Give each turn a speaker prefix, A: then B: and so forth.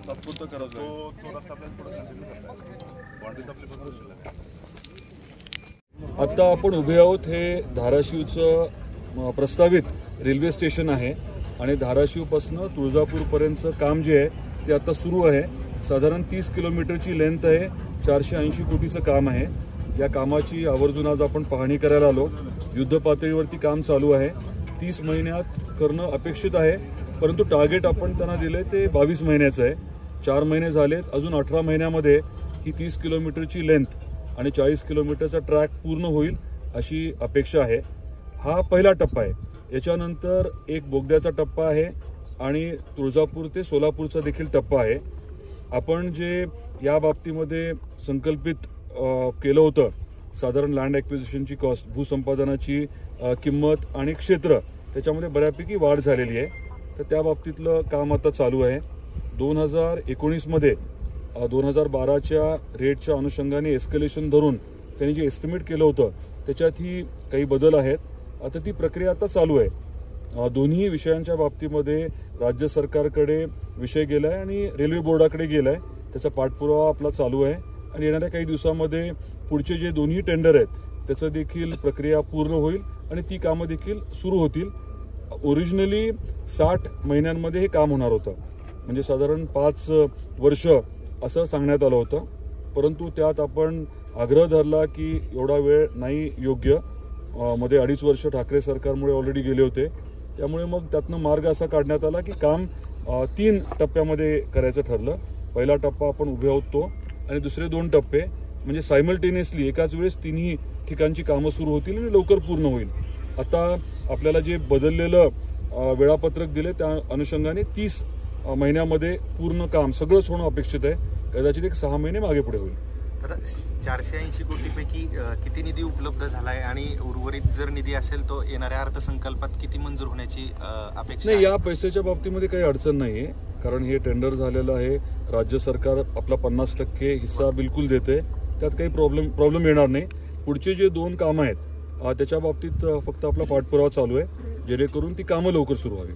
A: तात्पुरतं करायचं तो रस्ता आपल्याला पुढे कंटिन्यू करता बाउंड्रीज आपली बघा.
B: आता आपण उभे आहोत हे धाराशिवचं प्रस्तावित रेल्वे स्टेशन आहे आणि धाराशिवपासून तुळजापूरपर्यंतचं काम जे आहे ते आता सुरू आहे. साधारण 30 किलोमीटरची लेंथ आहे. 480 कोटीचं काम आहे. या कामाची आवर्जून आज आपण पाहणी करायला आलो. युद्ध पातळीवरती काम चालू आहे. 30 महिन्यात करणं अपेक्षित आहे, परंतु टार्गेट आपण त्यांना दिले ते 22 महिन्याचं आहे. 4 महिने झालेत. अजून 18 महिन्यामध्ये ही 30 किलोमीटरची लेंथ आणि 40 किलोमीटरचा ट्रॅक पूर्ण होईल अशी अपेक्षा आहे. हा पहिला टप्पा आहे. याच्यानंतर एक बोगद्याचा टप्पा आहे आणि तुळजापूर ते सोलापूरचा देखील टप्पा आहे. आपण जे या बाबतीमध्ये संकल्पित केलं होतं, साधारण लँड ॲक्विजिशनची कॉस्ट, भूसंपादनाची किंमत आणि क्षेत्र, त्याच्यामध्ये बऱ्यापैकी वाढ झालेली आहे. तर त्या बाबतीतलं काम आता चालू आहे. 2019मध्ये 2012च्या रेटच्या अनुषंगाने एस्केलेशन धरून त्यांनी जे एस्टिमेट केलं होतं त्याच्यातही काही बदल आहेत. आता ती प्रक्रिया आता चालू आहे. दोन्ही विषयांच्या बाबतीमध्ये राज्य सरकारकडे विषय गेला आहे आणि रेल्वे बोर्डाकडे गेला आहे. त्याचा पाठपुरावा आपला चालू आहे आणि येणाऱ्या काही दिवसामध्ये पुढचे जे दोन्ही टेंडर आहेत त्याचं देखील प्रक्रिया पूर्ण होईल आणि ती कामं देखील सुरू होतील. ओरिजिनली 60 महिन्यांमध्ये हे काम होणार होतं, म्हणजे साधारण 5 वर्ष असं सांगण्यात आलं होतं. परंतु त्यात आपण आग्रह धरला की एवढा वेळ नाही योग्य. मध्ये 2.5 वर्ष ठाकरे सरकारमुळे ऑलरेडी गेले होते. त्यामुळे मग त्यातनं मार्ग असा काढण्यात आला की काम 3 टप्प्यामध्ये करायचं ठरलं. पहिला टप्पा आपण उभे आहोत तो, आणि दुसरे 2 टप्पे म्हणजे सायमल्टेनियसली एकाच वेळेस 3ही ठिकाणची कामं सुरू होतील आणि लवकर पूर्ण होईल. आता आपल्याला जे बदललेलं वेळापत्रक दिले त्या अनुषंगाने 30 महिन्यामध्ये पूर्ण काम सगळंच होणं अपेक्षित आहे. कदाचित एक 6 महिने मागे पुढे होईल.
C: आता 480 कोटीपैकी किती निधी उपलब्ध झाला आहे आणि उर्वरित जर निधी असेल तो येणाऱ्या अर्थसंकल्पात किती मंजूर होण्याची अपेक्षा
B: नाही? या पैशाच्या बाबतीमध्ये काही अडचण नाही आहे, कारण हे टेंडर झालेलं आहे. राज्य सरकार आपला 50% हिस्सा बिलकुल देते. त्यात काही प्रॉब्लेम येणार नाही. पुढचे जे 2 कामं आहेत त्याच्या बाबतीत फक्त आपला पाठपुरावा चालू आहे, जेणेकरून ती कामं लवकर सुरू व्हावी.